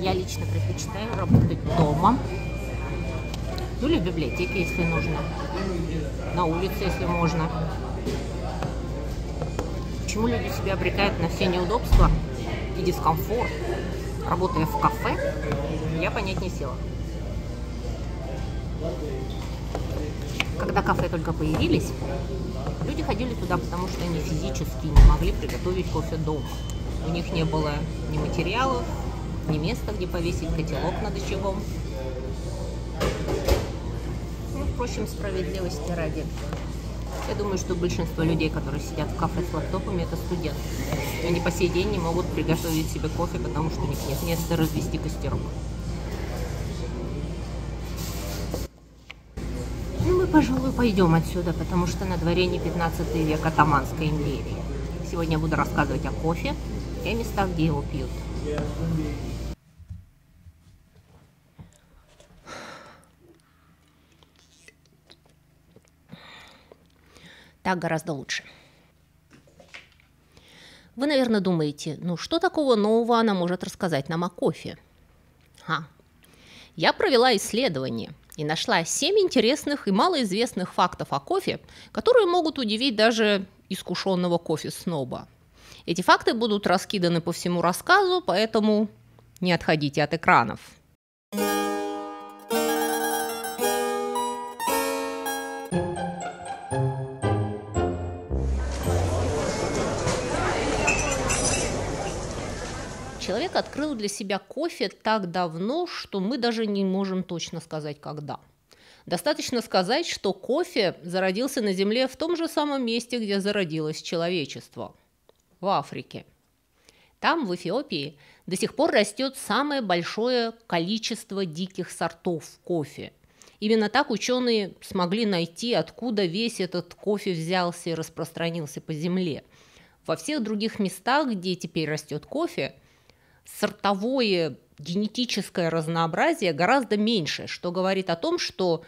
Я лично предпочитаю работать дома, ну или в библиотеке, если нужно, на улице, если можно. Почему люди себя обрекают на все неудобства и дискомфорт, работая в кафе, я понять не сила. Когда кафе только появились, люди ходили туда, потому что они физически не могли приготовить кофе дома. У них не было ни материалов, ни места, где повесить котелок над очагом. Ну, впрочем, справедливости ради. Я думаю, что большинство людей, которые сидят в кафе с лаптопами, это студенты. Они по сей день не могут приготовить себе кофе, потому что у них нет места развести костерок. Ну, мы, пожалуй, пойдем отсюда, потому что на дворе не 15 век Оттоманской империи. Сегодня я буду рассказывать о кофе и о местах, где его пьют. Так гораздо лучше. Вы, наверное, думаете, ну что такого нового она может рассказать нам о кофе? Я провела исследование и нашла 7 интересных и малоизвестных фактов о кофе, которые могут удивить даже искушенного кофе-сноба. Эти факты будут раскиданы по всему рассказу, поэтому не отходите от экранов. Человек открыл для себя кофе так давно, что мы даже не можем точно сказать, когда. Достаточно сказать, что кофе зародился на Земле в том же самом месте, где зародилось человечество – в Африке. Там, в Эфиопии, до сих пор растет самое большое количество диких сортов кофе. Именно так ученые смогли найти, откуда весь этот кофе взялся и распространился по Земле. Во всех других местах, где теперь растет кофе, сортовое генетическое разнообразие гораздо меньше, что говорит о том, что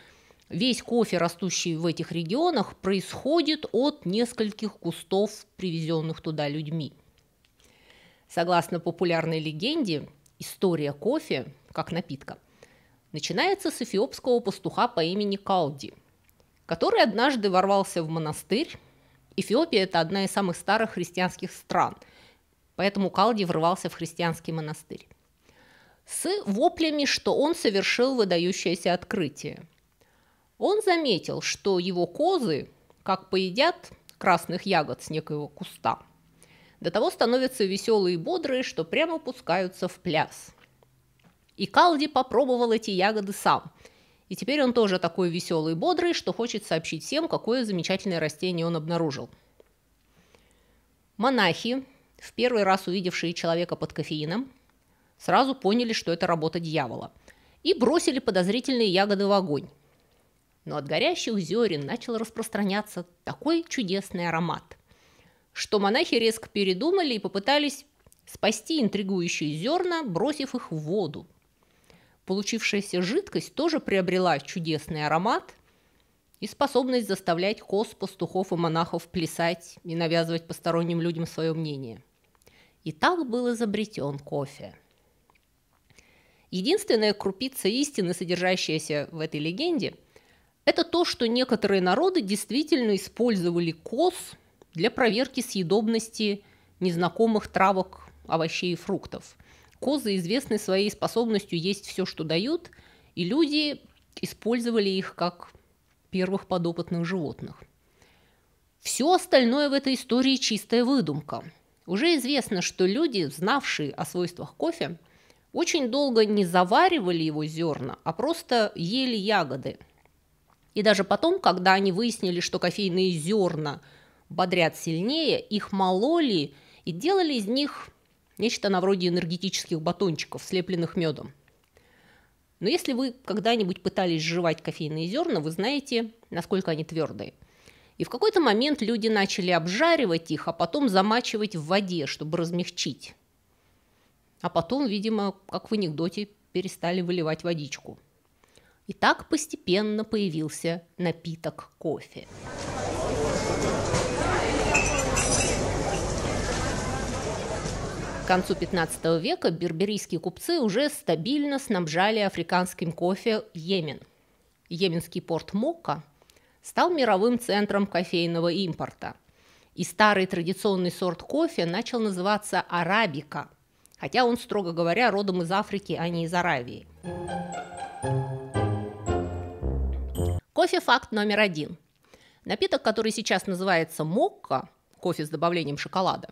весь кофе, растущий в этих регионах, происходит от нескольких кустов, привезенных туда людьми. Согласно популярной легенде, история кофе, как напитка, начинается с эфиопского пастуха по имени Калди, который однажды ворвался в монастырь. Эфиопия – это одна из самых старых христианских стран, поэтому Калди ворвался в христианский монастырь с воплями, что он совершил выдающееся открытие. Он заметил, что его козы, как поедят красных ягод с некоего куста, до того становятся веселые и бодрые, что прямо пускаются в пляс. И Калди попробовал эти ягоды сам. И теперь он тоже такой веселый и бодрый, что хочет сообщить всем, какое замечательное растение он обнаружил. Монахи, в первый раз увидевшие человека под кофеином, сразу поняли, что это работа дьявола, и бросили подозрительные ягоды в огонь. Но от горящих зерен начал распространяться такой чудесный аромат, что монахи резко передумали и попытались спасти интригующие зерна, бросив их в воду. Получившаяся жидкость тоже приобрела чудесный аромат и способность заставлять коз, пастухов и монахов плясать и навязывать посторонним людям свое мнение. И так был изобретен кофе. Единственная крупица истины, содержащаяся в этой легенде, это то, что некоторые народы действительно использовали коз для проверки съедобности незнакомых травок, овощей и фруктов. Козы известны своей способностью есть все, что дают, и люди использовали их как первых подопытных животных. Все остальное в этой истории чистая выдумка. Уже известно, что люди, знавшие о свойствах кофе, очень долго не заваривали его зерна, а просто ели ягоды. И даже потом, когда они выяснили, что кофейные зерна бодрят сильнее, их мололи и делали из них нечто на вроде энергетических батончиков, слепленных медом. Но если вы когда-нибудь пытались жевать кофейные зерна, вы знаете, насколько они твердые. И в какой-то момент люди начали обжаривать их, а потом замачивать в воде, чтобы размягчить. А потом, видимо, как в анекдоте, перестали выливать водичку. И так постепенно появился напиток кофе. концу 15 века берберийские купцы уже стабильно снабжали африканским кофе Йемен. Йеменский порт Мокка стал мировым центром кофейного импорта. И старый традиционный сорт кофе начал называться арабика, хотя он, строго говоря, родом из Африки, а не из Аравии. Кофе-факт номер 1. Напиток, который сейчас называется мокка, кофе с добавлением шоколада,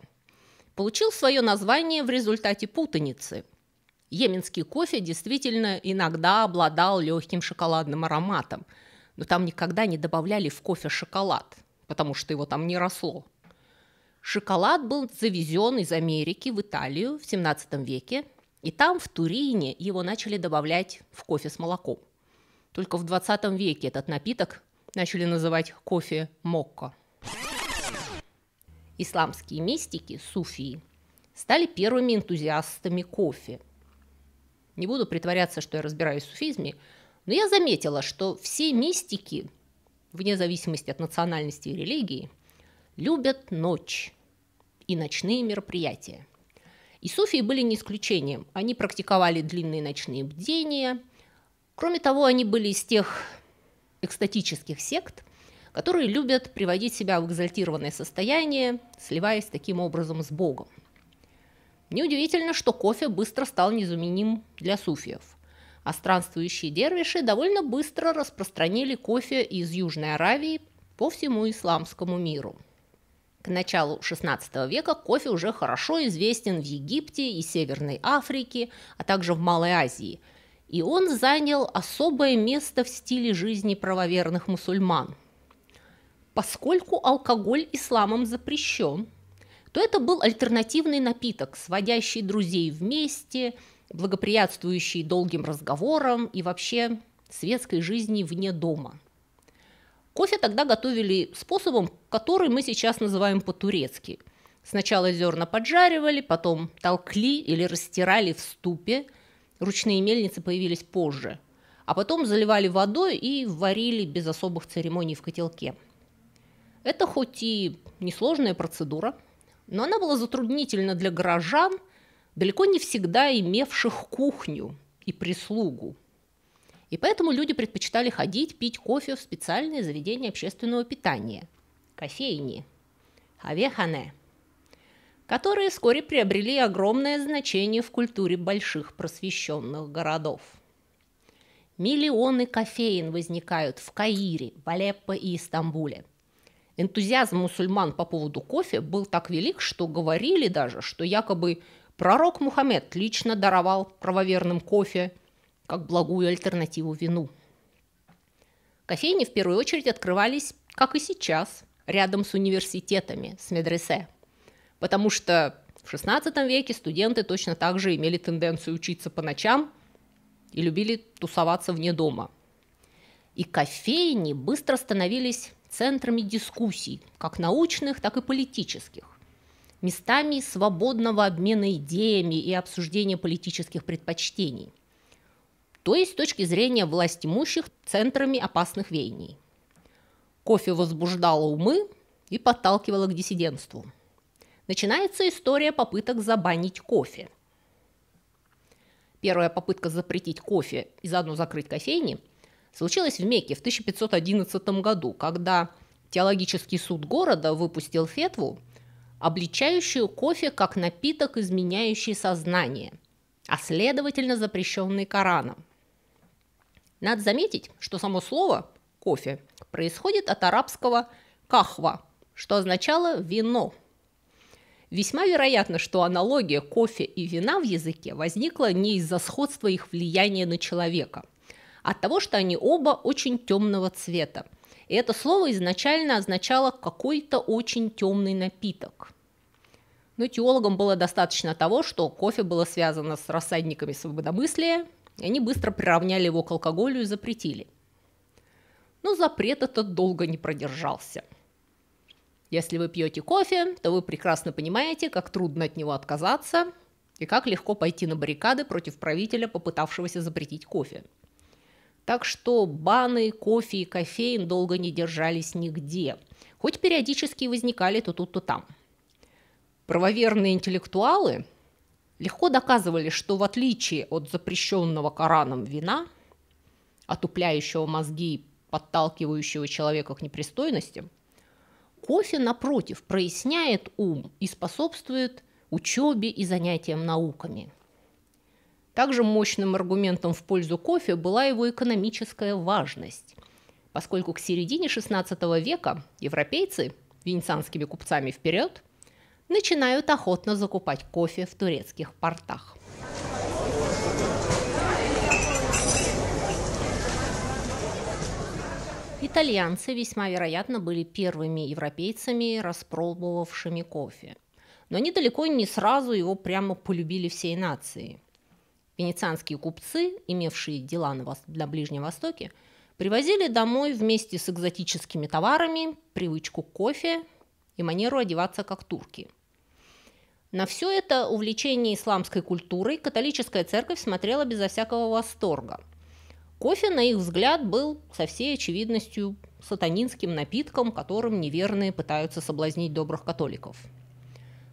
получил свое название в результате путаницы. Йеменский кофе действительно иногда обладал легким шоколадным ароматом, но там никогда не добавляли в кофе шоколад, потому что его там не росло. Шоколад был завезен из Америки в Италию в 17 веке, и там, в Турине, его начали добавлять в кофе с молоком. Только в 20 веке этот напиток начали называть кофе мокко. Исламские мистики, суфии, стали первыми энтузиастами кофе. Не буду притворяться, что я разбираюсь в суфизме, но я заметила, что все мистики, вне зависимости от национальности и религии, любят ночь и ночные мероприятия. И суфии были не исключением. Они практиковали длинные ночные бдения. Кроме того, они были из тех экстатических сект, которые любят приводить себя в экзальтированное состояние, сливаясь таким образом с Богом. Неудивительно, что кофе быстро стал незаменим для суфиев, а странствующие дервиши довольно быстро распространили кофе из Южной Аравии по всему исламскому миру. К началу XVI века кофе уже хорошо известен в Египте и Северной Африке, а также в Малой Азии, и он занял особое место в стиле жизни правоверных мусульман. Поскольку алкоголь исламом запрещен, то это был альтернативный напиток, сводящий друзей вместе, благоприятствующий долгим разговорам и вообще светской жизни вне дома. Кофе тогда готовили способом, который мы сейчас называем по-турецки. Сначала зерна поджаривали, потом толкли или растирали в ступе. Ручные мельницы появились позже. А потом заливали водой и варили без особых церемоний в котелке. Это хоть и несложная процедура, но она была затруднительна для горожан, далеко не всегда имевших кухню и прислугу. И поэтому люди предпочитали ходить пить кофе в специальные заведения общественного питания – кофейни, хавехане, которые вскоре приобрели огромное значение в культуре больших просвещенных городов. Миллионы кофеен возникают в Каире, в Алеппо и Истамбуле. Энтузиазм мусульман по поводу кофе был так велик, что говорили даже, что якобы пророк Мухаммед лично даровал правоверным кофе как благую альтернативу вину. Кофейни в первую очередь открывались, как и сейчас, рядом с университетами, с медресе, потому что в XVI веке студенты точно так же имели тенденцию учиться по ночам и любили тусоваться вне дома. И кофейни быстро становились центрами дискуссий, как научных, так и политических, местами свободного обмена идеями и обсуждения политических предпочтений, то есть с точки зрения властимущих центрами опасных веяний. Кофе возбуждало умы и подталкивало к диссидентству. Начинается история попыток забанить кофе. Первая попытка запретить кофе и заодно закрыть кофейни случилась в Мекке в 1511 году, когда теологический суд города выпустил фетву, обличающую кофе как напиток, изменяющий сознание, а следовательно запрещенный Кораном. Надо заметить, что само слово «кофе» происходит от арабского «кахва», что означало «вино». Весьма вероятно, что аналогия кофе и вина в языке возникла не из-за сходства их влияния на человека, а от того, что они оба очень темного цвета. И это слово изначально означало какой-то очень темный напиток. Но теологам было достаточно того, что кофе было связано с рассадниками свободомыслия, и они быстро приравняли его к алкоголю и запретили. Но запрет этот долго не продержался. Если вы пьете кофе, то вы прекрасно понимаете, как трудно от него отказаться и как легко пойти на баррикады против правителя, попытавшегося запретить кофе. Так что баны, кофе и кофеин долго не держались нигде, хоть периодически возникали то тут, то там. Правоверные интеллектуалы легко доказывали, что в отличие от запрещенного Кораном вина, отупляющего мозги и подталкивающего человека к непристойностям, кофе, напротив, проясняет ум и способствует учебе и занятиям науками. Также мощным аргументом в пользу кофе была его экономическая важность, поскольку к середине XVI века европейцы, венецианскими купцами вперед, начинают охотно закупать кофе в турецких портах. Итальянцы весьма вероятно были первыми европейцами, распробовавшими кофе. Но они далеко не сразу его прямо полюбили всей нацией. Венецианские купцы, имевшие дела на Ближнем Востоке, привозили домой вместе с экзотическими товарами привычку к кофе и манеру одеваться как турки. На все это увлечение исламской культурой католическая церковь смотрела безо всякого восторга. Кофе, на их взгляд, был со всей очевидностью сатанинским напитком, которым неверные пытаются соблазнить добрых католиков.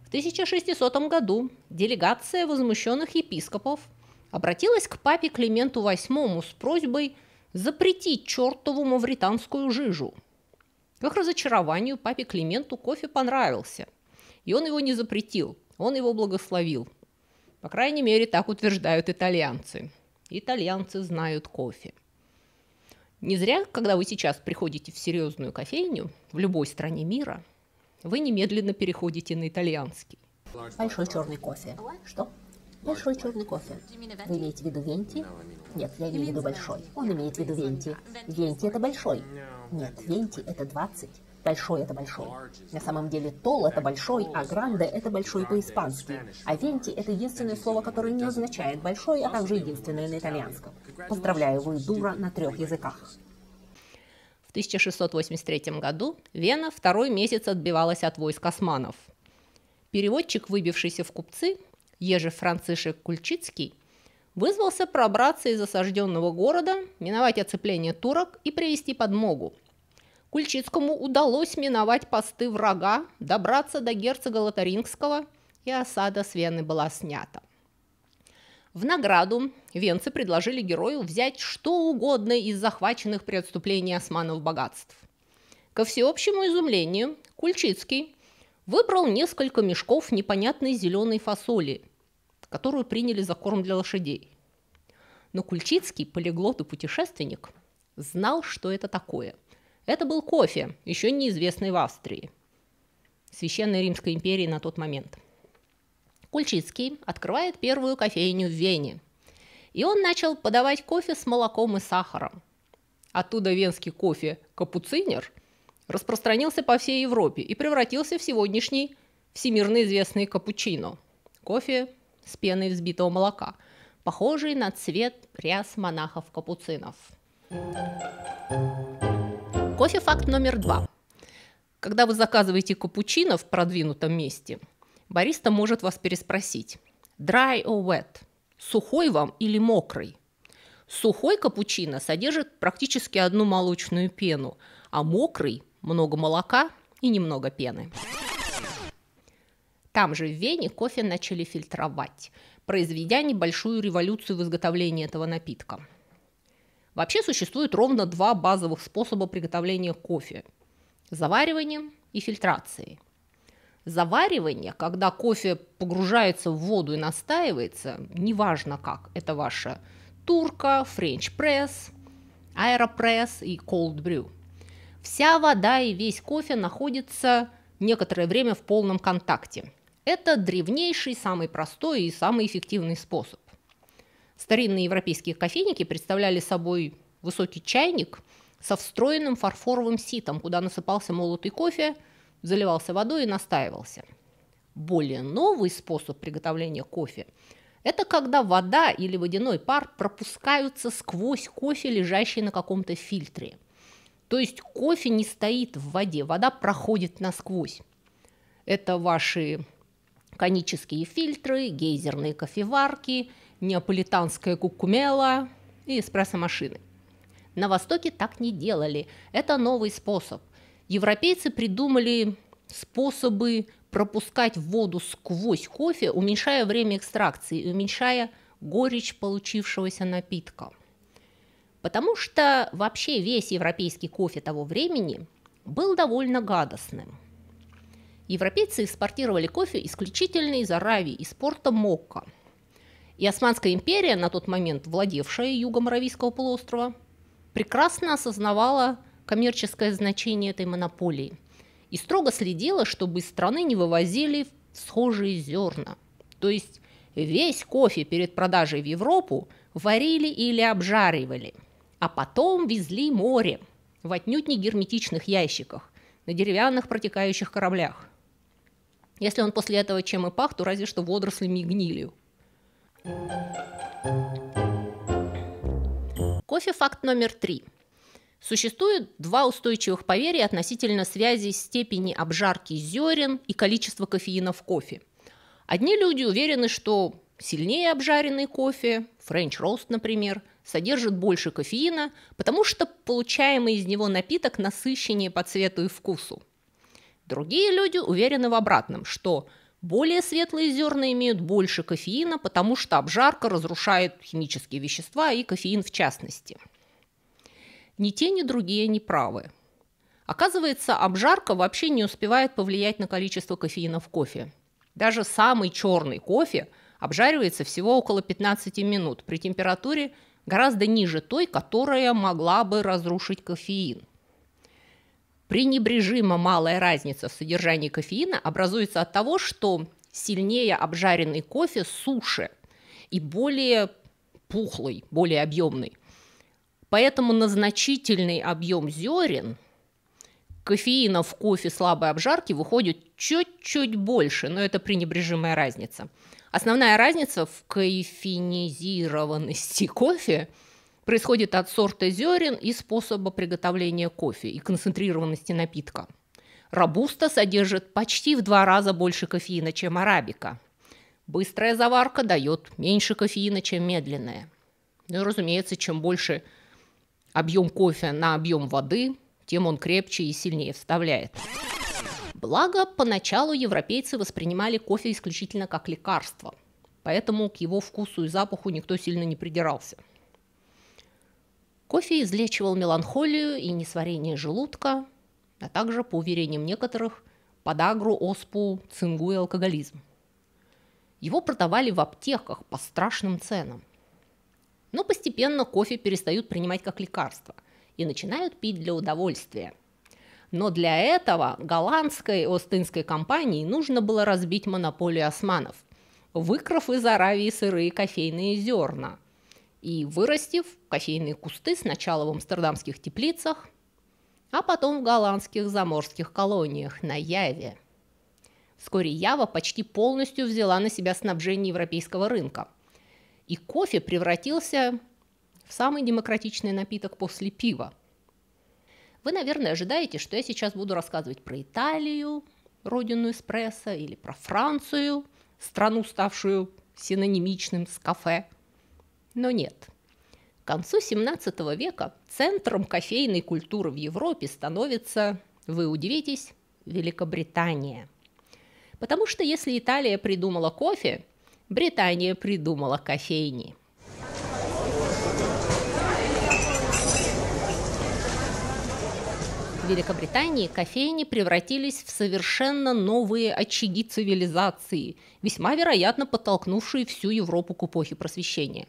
В 1600 году делегация возмущенных епископов обратилась к папе Клименту VIII с просьбой запретить чертову мавританскую жижу. К их разочарованию папе Клименту кофе понравился, и он его не запретил, он его благословил. По крайней мере, так утверждают итальянцы. Итальянцы знают кофе. Не зря, когда вы сейчас приходите в серьезную кофейню в любой стране мира, вы немедленно переходите на итальянский. Большой черный кофе. Что? Большой черный кофе. Вы имеете в виду венти? Нет, я имею в виду большой. Он имеет в виду венти. Венти – это большой. Нет, венти – это 20. Большой – это большой. На самом деле тол – это большой, а гранде – это большой по-испански. А венти – это единственное слово, которое не означает большой, а также единственное на итальянском. Поздравляю, вы дура на 3 языках. В 1683 году Вена второй месяц отбивалась от войск османов. Переводчик, выбившийся в купцы, Ежи Францишек Кульчицкий, вызвался пробраться из осажденного города, миновать оцепление турок и привести подмогу. Кульчицкому удалось миновать посты врага, добраться до герцога Лотарингского, и осада с Вены была снята. В награду венцы предложили герою взять что угодно из захваченных при отступлении османов богатств. Ко всеобщему изумлению Кульчицкий выбрал несколько мешков непонятной зеленой фасоли, которую приняли за корм для лошадей. Но Кульчицкий, полиглот и путешественник, знал, что это такое. Это был кофе, еще неизвестный в Австрии, Священной Римской империи на тот момент. Кульчицкий открывает первую кофейню в Вене, и он начал подавать кофе с молоком и сахаром. Оттуда венский кофе «капуцинер» распространился по всей Европе и превратился в сегодняшний всемирно известный капучино – кофе с пеной взбитого молока, похожий на цвет ряс монахов-капуцинов. Кофе-факт номер 2. Когда вы заказываете капучино в продвинутом месте, бариста может вас переспросить: dry or wet? Сухой вам или мокрый? Сухой капучино содержит практически одну молочную пену, а мокрый – много молока и немного пены. Там же в Вене кофе начали фильтровать, произведя небольшую революцию в изготовлении этого напитка. Вообще существует ровно 2 базовых способа приготовления кофе – завариванием и фильтрацией. Заваривание, когда кофе погружается в воду и настаивается, неважно как, это ваша турка, френч-пресс, аэропресс и cold brew. Вся вода и весь кофе находятся некоторое время в полном контакте. Это древнейший, самый простой и самый эффективный способ. Старинные европейские кофейники представляли собой высокий чайник со встроенным фарфоровым ситом, куда насыпался молотый кофе, заливался водой и настаивался. Более новый способ приготовления кофе – это когда вода или водяной пар пропускаются сквозь кофе, лежащий на каком-то фильтре. То есть кофе не стоит в воде, вода проходит насквозь. Это ваши конические фильтры, гейзерные кофеварки, неаполитанская кукумела и эспрессо-машины. На Востоке так не делали. Это новый способ. Европейцы придумали способы пропускать воду сквозь кофе, уменьшая время экстракции и уменьшая горечь получившегося напитка. Потому что вообще весь европейский кофе того времени был довольно гадостным. Европейцы экспортировали кофе исключительно из Аравии, из порта Мокка. И Османская империя, на тот момент владевшая югом Аравийского полуострова, прекрасно осознавала коммерческое значение этой монополии и строго следила, чтобы из страны не вывозили схожие зерна. То есть весь кофе перед продажей в Европу варили или обжаривали, а потом везли морем в отнюдь не герметичных ящиках на деревянных протекающих кораблях. Если он после этого чем и пах, то разве что водорослями и гнилью. Кофе-факт номер 3. Существует два устойчивых поверья относительно связи степени обжарки зерен и количества кофеина в кофе. Одни люди уверены, что сильнее обжаренный кофе, French Roast, например, содержит больше кофеина, потому что получаемый из него напиток насыщеннее по цвету и вкусу. Другие люди уверены в обратном, что более светлые зерна имеют больше кофеина, потому что обжарка разрушает химические вещества и кофеин в частности. Ни те, ни другие не правы. Оказывается, обжарка вообще не успевает повлиять на количество кофеина в кофе. Даже самый черный кофе обжаривается всего около 15 минут при температуре гораздо ниже той, которая могла бы разрушить кофеин. Пренебрежимо малая разница в содержании кофеина образуется от того, что сильнее обжаренный кофе суше и более пухлый, более объемный. Поэтому на значительный объем зерен кофеина в кофе слабой обжарки выходит чуть-чуть больше, но это пренебрежимая разница. Основная разница в кофеинизированности кофе происходит от сорта зерен и способа приготовления кофе и концентрированности напитка. Робуста содержит почти в 2 раза больше кофеина, чем арабика. Быстрая заварка дает меньше кофеина, чем медленная. Ну и, разумеется, чем больше объем кофе на объем воды, тем он крепче и сильнее вставляет. Благо, поначалу европейцы воспринимали кофе исключительно как лекарство, поэтому к его вкусу и запаху никто сильно не придирался. Кофе излечивал меланхолию и несварение желудка, а также, по уверениям некоторых, подагру, оспу, цингу и алкоголизм. Его продавали в аптеках по страшным ценам. Но постепенно кофе перестают принимать как лекарство и начинают пить для удовольствия. Но для этого голландской Остинской компании нужно было разбить монополию османов, выкрав из Аравии сырые кофейные зерна и вырастив кофейные кусты сначала в амстердамских теплицах, а потом в голландских заморских колониях на Яве. Вскоре Ява почти полностью взяла на себя снабжение европейского рынка, и кофе превратился в самый демократичный напиток после пива. Вы, наверное, ожидаете, что я сейчас буду рассказывать про Италию, родину эспрессо, или про Францию, страну, ставшую синонимичным с кафе. Но нет. К концу 17 века центром кофейной культуры в Европе становится, вы удивитесь, Великобритания. Потому что если Италия придумала кофе, Британия придумала кофейни. В Великобритании кофейни превратились в совершенно новые очаги цивилизации, весьма вероятно подтолкнувшие всю Европу к эпохе Просвещения.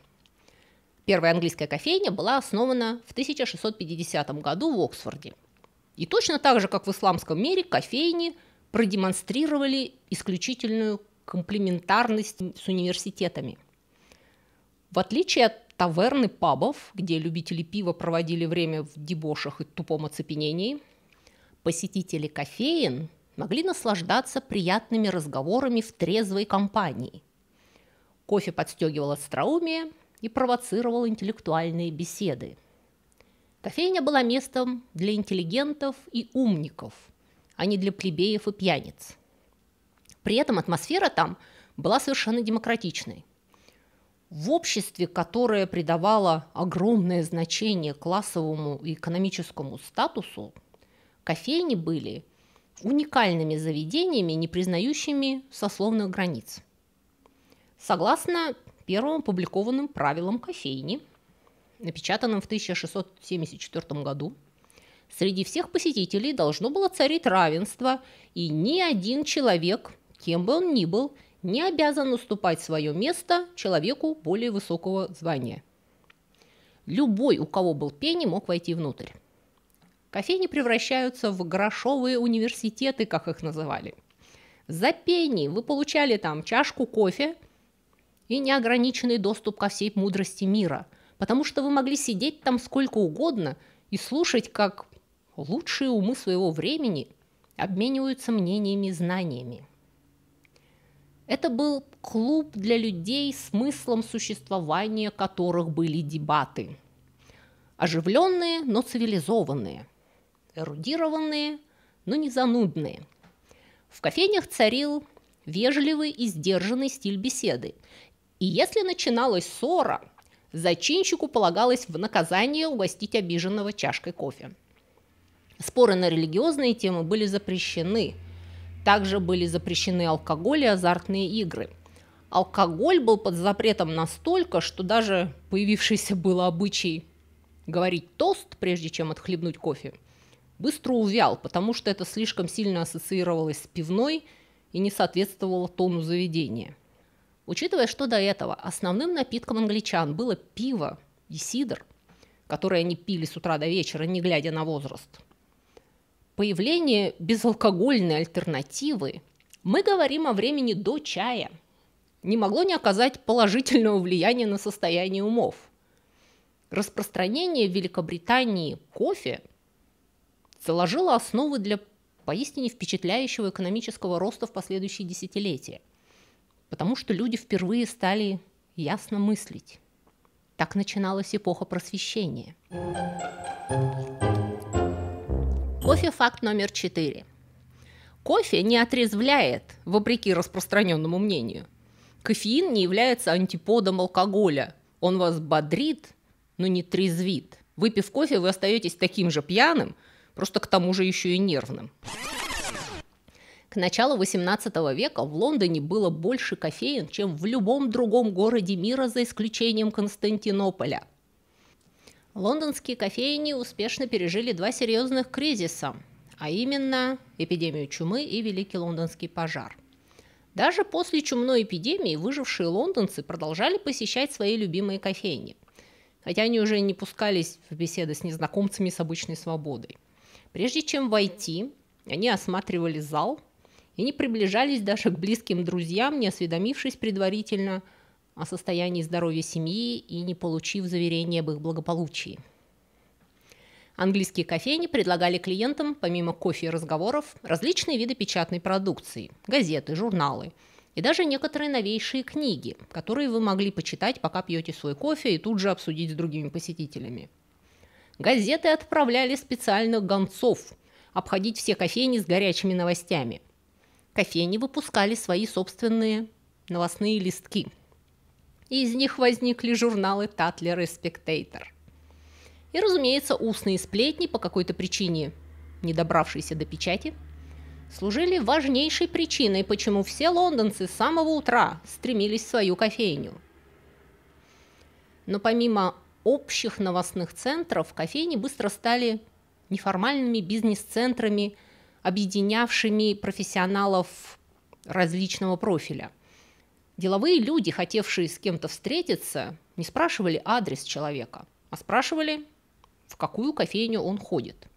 Первая английская кофейня была основана в 1650 году в Оксфорде. И точно так же, как в исламском мире, кофейни продемонстрировали исключительную комплементарность с университетами. В отличие от таверн и пабов, где любители пива проводили время в дебошах и тупом оцепенении, посетители кофеен могли наслаждаться приятными разговорами в трезвой компании. Кофе подстегивал остроумие и провоцировал интеллектуальные беседы. Кофейня была местом для интеллигентов и умников, а не для плебеев и пьяниц. При этом атмосфера там была совершенно демократичной. В обществе, которое придавало огромное значение классовому и экономическому статусу, кофейни были уникальными заведениями, не признающими сословных границ. Согласно первым опубликованным правилам кофейни, напечатанным в 1674 году, среди всех посетителей должно было царить равенство, и ни один человек, кем бы он ни был, не обязан уступать свое место человеку более высокого звания. Любой, у кого был пенни, мог войти внутрь. Кофейни превращаются в грошовые университеты, как их называли. За пенни вы получали там чашку кофе и неограниченный доступ ко всей мудрости мира, потому что вы могли сидеть там сколько угодно и слушать, как лучшие умы своего времени обмениваются мнениями и знаниями. Это был клуб для людей, смыслом существования которых были дебаты. Оживленные, но цивилизованные. Эрудированные, но не занудные. В кофейнях царил вежливый и сдержанный стиль беседы. И если начиналась ссора, зачинщику полагалось в наказание угостить обиженного чашкой кофе. Споры на религиозные темы были запрещены. Также были запрещены алкоголь и азартные игры. Алкоголь был под запретом настолько, что даже появившийся был обычай говорить тост, прежде чем отхлебнуть кофе, быстро увял, потому что это слишком сильно ассоциировалось с пивной и не соответствовало тону заведения. Учитывая, что до этого основным напитком англичан было пиво и сидр, которые они пили с утра до вечера, не глядя на возраст, появление безалкогольной альтернативы, мы говорим о времени до чая, не могло не оказать положительного влияния на состояние умов. Распространение в Великобритании кофе заложило основы для поистине впечатляющего экономического роста в последующие десятилетия, потому что люди впервые стали ясно мыслить. Так начиналась эпоха просвещения. Кофе факт номер 4. Кофе не отрезвляет, вопреки распространенному мнению. Кофеин не является антиподом алкоголя. Он вас бодрит, но не трезвит. Выпив кофе, вы остаетесь таким же пьяным, просто к тому же еще и нервным. К началу XVIII века в Лондоне было больше кофеен, чем в любом другом городе мира, за исключением Константинополя. Лондонские кофейни успешно пережили два серьезных кризиса, а именно эпидемию чумы и Великий Лондонский пожар. Даже после чумной эпидемии выжившие лондонцы продолжали посещать свои любимые кофейни, хотя они уже не пускались в беседы с незнакомцами с обычной свободой. Прежде чем войти, они осматривали зал и не приближались даже к близким друзьям, не осведомившись предварительно о состоянии здоровья семьи и не получив заверения об их благополучии. Английские кофейни предлагали клиентам, помимо кофе и разговоров, различные виды печатной продукции, газеты, журналы и даже некоторые новейшие книги, которые вы могли почитать, пока пьете свой кофе, и тут же обсудить с другими посетителями. Газеты отправляли специальных гонцов обходить все кофейни с горячими новостями. Кофейни выпускали свои собственные новостные листки. И из них возникли журналы «Татлер» и «Спектейтор». И, разумеется, устные сплетни, по какой-то причине не добравшиеся до печати, служили важнейшей причиной, почему все лондонцы с самого утра стремились в свою кофейню. Но помимо общих новостных центров, кофейни быстро стали неформальными бизнес-центрами, объединявшими профессионалов различного профиля. Деловые люди, хотевшие с кем-то встретиться, не спрашивали адрес человека, а спрашивали, в какую кофейню он ходит.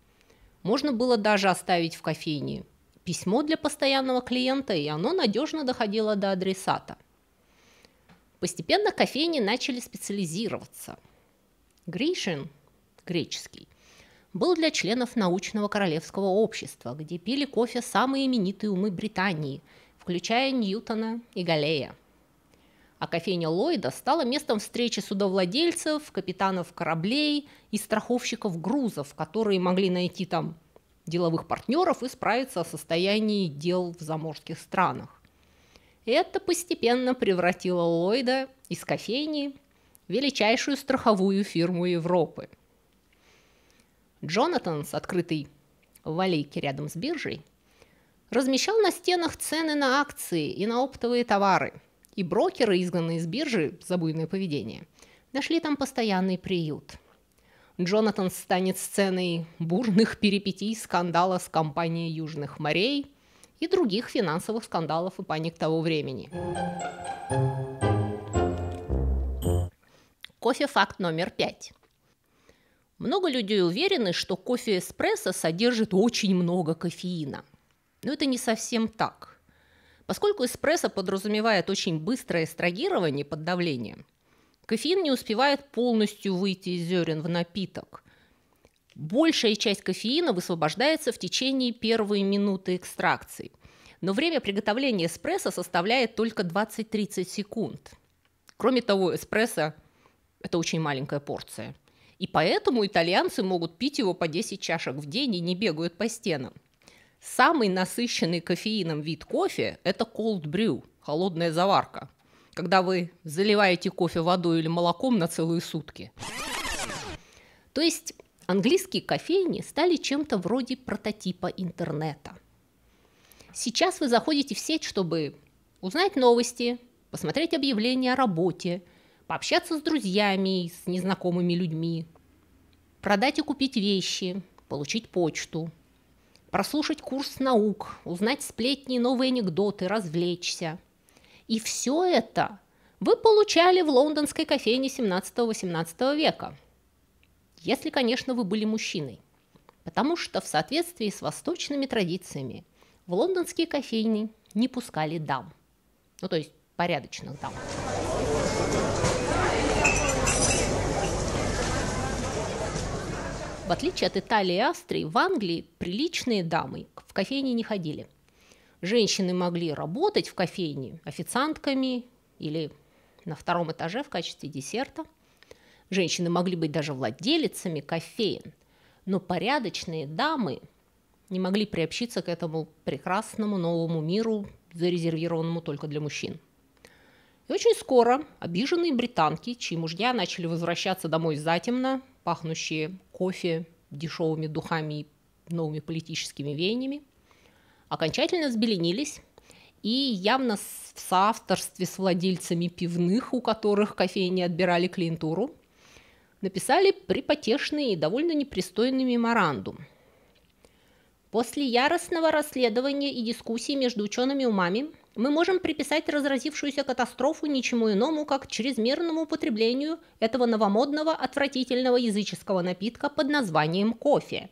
Можно было даже оставить в кофейне письмо для постоянного клиента, и оно надежно доходило до адресата. Постепенно кофейни начали специализироваться. Гришин, греческий, был для членов научного королевского общества, где пили кофе самые именитые умы Британии, включая Ньютона и Галлея. А кофейня Ллойда стала местом встречи судовладельцев, капитанов кораблей и страховщиков грузов, которые могли найти там деловых партнеров и справиться о состоянии дел в заморских странах. И это постепенно превратило Ллойда из кофейни в величайшую страховую фирму Европы. Джонатанс, открытый в аллейке рядом с биржей, размещал на стенах цены на акции и на оптовые товары. И брокеры, изгнанные из биржи за буйное поведение, нашли там постоянный приют. Джонатан станет сценой бурных перипетий скандала с компанией Южных морей и других финансовых скандалов и паник того времени. Кофе-факт номер 5. Много людей уверены, что кофе-эспрессо содержит очень много кофеина. Но это не совсем так. Поскольку эспрессо подразумевает очень быстрое эстрагирование под давлением, кофеин не успевает полностью выйти из зерен в напиток. Большая часть кофеина высвобождается в течение первой минуты экстракции. Но время приготовления эспрессо составляет только 20-30 секунд. Кроме того, эспрессо – это очень маленькая порция. И поэтому итальянцы могут пить его по 10 чашек в день и не бегают по стенам. Самый насыщенный кофеином вид кофе – это cold brew, холодная заварка, когда вы заливаете кофе водой или молоком на целые сутки. То есть английские кофейни стали чем-то вроде прототипа интернета. Сейчас вы заходите в сеть, чтобы узнать новости, посмотреть объявления о работе, пообщаться с друзьями, с незнакомыми людьми, продать и купить вещи, получить почту, прослушать курс наук, узнать сплетни, новые анекдоты, развлечься. И все это вы получали в лондонской кофейне 17-18 века. Если, конечно, вы были мужчиной. Потому что в соответствии с восточными традициями в лондонские кофейни не пускали дам. Ну, то есть порядочных дам. В отличие от Италии и Австрии, в Англии приличные дамы в кофейне не ходили. Женщины могли работать в кофейне официантками или на втором этаже в качестве десерта. Женщины могли быть даже владелицами кофеен, но порядочные дамы не могли приобщиться к этому прекрасному новому миру, зарезервированному только для мужчин. И очень скоро обиженные британки, чьи мужья начали возвращаться домой затемно, пахнущие кофе, дешевыми духами и новыми политическими веяниями, окончательно взбеленились и явно в соавторстве с владельцами пивных, у которых кофейни отбирали клиентуру, написали припотешный и довольно непристойный меморандум. После яростного расследования и дискуссий между учеными умами мы можем приписать разразившуюся катастрофу ничему иному, как чрезмерному употреблению этого новомодного отвратительного языческого напитка под названием кофе,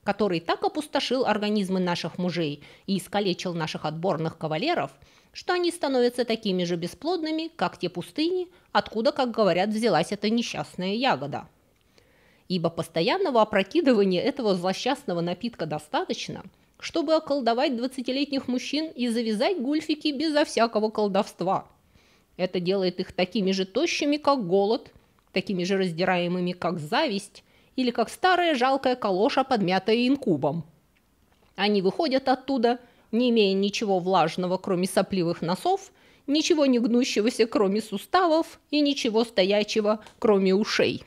который так опустошил организмы наших мужей и искалечил наших отборных кавалеров, что они становятся такими же бесплодными, как те пустыни, откуда, как говорят, взялась эта несчастная ягода. Ибо постоянного опрокидывания этого злосчастного напитка достаточно, чтобы околдовать 20-летних мужчин и завязать гульфики безо всякого колдовства. Это делает их такими же тощими, как голод, такими же раздираемыми, как зависть, или как старая жалкая калоша, подмятая инкубом. Они выходят оттуда, не имея ничего влажного, кроме сопливых носов, ничего не гнущегося, кроме суставов, и ничего стоячего, кроме ушей.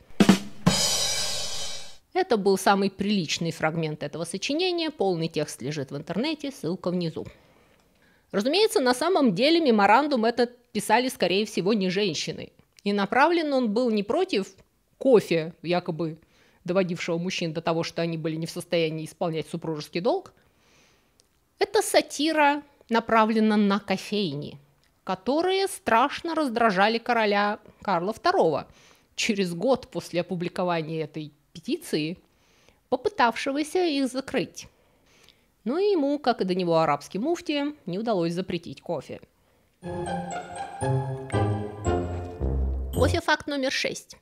Это был самый приличный фрагмент этого сочинения, полный текст лежит в интернете, ссылка внизу. Разумеется, на самом деле меморандум этот писали, скорее всего, не женщины. И направлен он был не против кофе, якобы доводившего мужчин до того, что они были не в состоянии исполнять супружеский долг. Это сатира направлена на кофейни, которые страшно раздражали короля Карла II через год после опубликования этой петиции, попытавшегося их закрыть. Но и ему, как и до него арабский муфти, не удалось запретить кофе. Кофе-факт номер 6.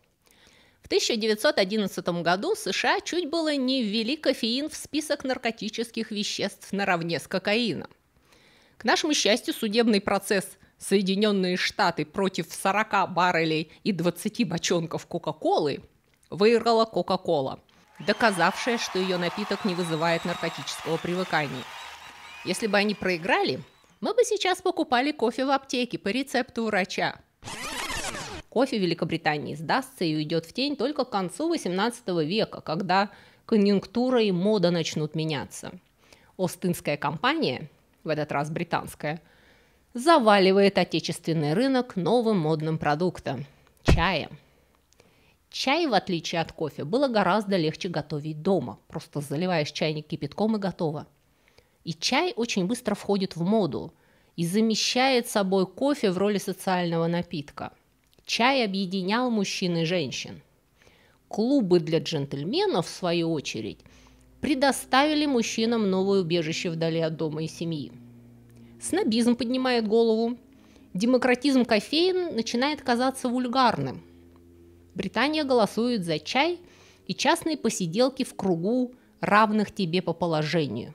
В 1911 году США чуть было не ввели кофеин в список наркотических веществ наравне с кокаином. К нашему счастью, судебный процесс «Соединенные Штаты против 40 баррелей и 20 бочонков Кока-Колы» выиграла Кока-Кола, доказавшая, что ее напиток не вызывает наркотического привыкания. Если бы они проиграли, мы бы сейчас покупали кофе в аптеке по рецепту врача. Кофе в Великобритании сдастся и уйдет в тень только к концу XVIII века, когда конъюнктура и мода начнут меняться. Остинская компания, в этот раз британская, заваливает отечественный рынок новым модным продуктом – чаем. Чай, в отличие от кофе, было гораздо легче готовить дома. Просто заливаешь чайник кипятком и готово. И чай очень быстро входит в моду и замещает собой кофе в роли социального напитка. Чай объединял мужчин и женщин. Клубы для джентльменов, в свою очередь, предоставили мужчинам новое убежище вдали от дома и семьи. Снобизм поднимает голову. Демократизм кофеин начинает казаться вульгарным. Британия голосует за чай и частные посиделки в кругу равных тебе по положению.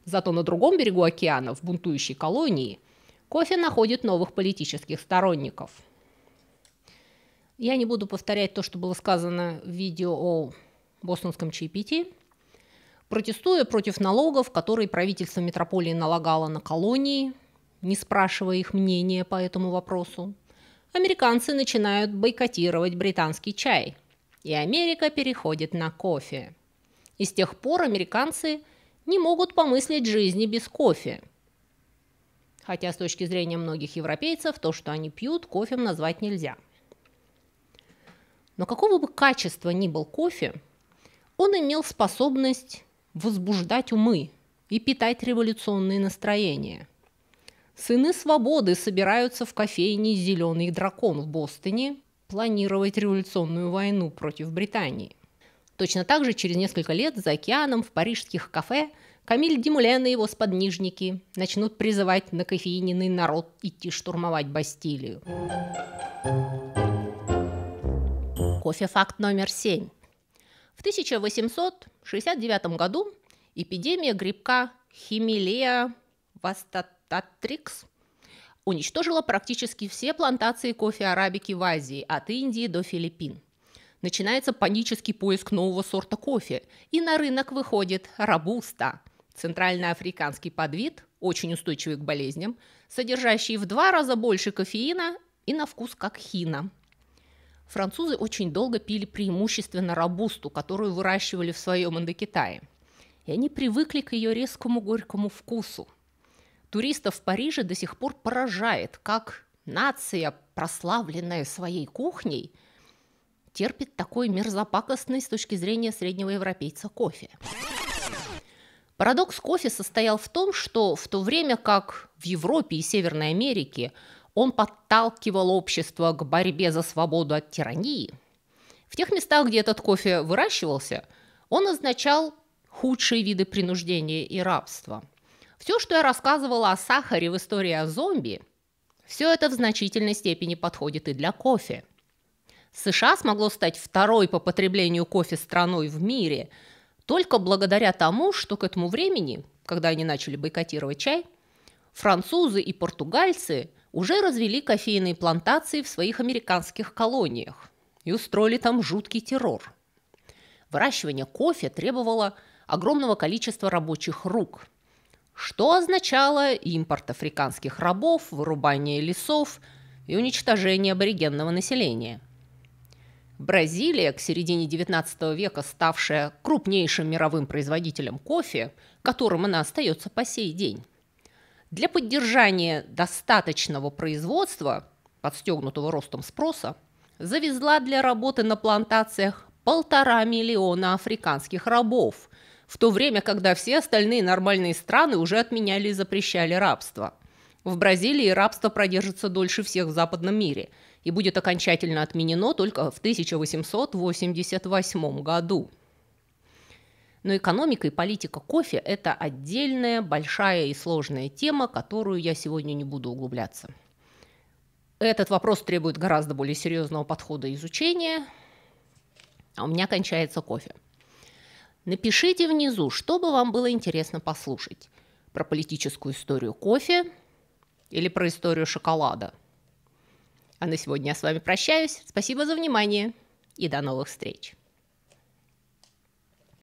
Зато на другом берегу океана, в бунтующей колонии, кофе находит новых политических сторонников. Я не буду повторять то, что было сказано в видео о бостонском чаепитии. Протестуя против налогов, которые правительство метрополии налагало на колонии, не спрашивая их мнения по этому вопросу, американцы начинают бойкотировать британский чай, и Америка переходит на кофе. И с тех пор американцы не могут помыслить жизни без кофе. Хотя с точки зрения многих европейцев то, что они пьют, кофем назвать нельзя. Но какого бы качества ни был кофе, он имел способность возбуждать умы и питать революционные настроения. Сыны свободы собираются в кофейне «Зеленый дракон» в Бостоне планировать революционную войну против Британии. Точно так же через несколько лет за океаном в парижских кафе Камиль Демулен и его сподвижники начнут призывать накофеиненный народ идти штурмовать Бастилию. Кофе-факт номер 7. В 1869 году эпидемия грибка Химелея вастататрикс уничтожила практически все плантации кофе-арабики в Азии, от Индии до Филиппин. Начинается панический поиск нового сорта кофе, и на рынок выходит робуста, центральноафриканский подвид, очень устойчивый к болезням, содержащий в 2 раза больше кофеина и на вкус как хина. Французы очень долго пили преимущественно робусту, которую выращивали в своем Индокитае. И они привыкли к ее резкому горькому вкусу. Туристов в Париже до сих пор поражает, как нация, прославленная своей кухней, терпит такой мерзопакостный с точки зрения среднего европейца кофе. Парадокс кофе состоял в том, что в то время как в Европе и Северной Америке он подталкивал общество к борьбе за свободу от тирании, в тех местах, где этот кофе выращивался, он означал худшие виды принуждения и рабства. Все, что я рассказывала о сахаре в истории о зомби, все это в значительной степени подходит и для кофе. США смогло стать второй по потреблению кофе страной в мире только благодаря тому, что к этому времени, когда они начали бойкотировать чай, французы и португальцы уже развели кофейные плантации в своих американских колониях и устроили там жуткий террор. Выращивание кофе требовало огромного количества рабочих рук, что означало импорт африканских рабов, вырубание лесов и уничтожение аборигенного населения. Бразилия, к середине XIX века ставшая крупнейшим мировым производителем кофе, которым она остается по сей день, для поддержания достаточного производства, подстегнутого ростом спроса, завезла для работы на плантациях 1,5 миллиона африканских рабов, в то время, когда все остальные нормальные страны уже отменяли и запрещали рабство. В Бразилии рабство продержится дольше всех в западном мире и будет окончательно отменено только в 1888 году. Но экономика и политика кофе – это отдельная, большая и сложная тема, которую я сегодня не буду углубляться. Этот вопрос требует гораздо более серьезного подхода и изучения, а у меня кончается кофе. Напишите внизу, что бы вам было интересно послушать. Про политическую историю кофе или про историю шоколада. А на сегодня я с вами прощаюсь. Спасибо за внимание и до новых встреч.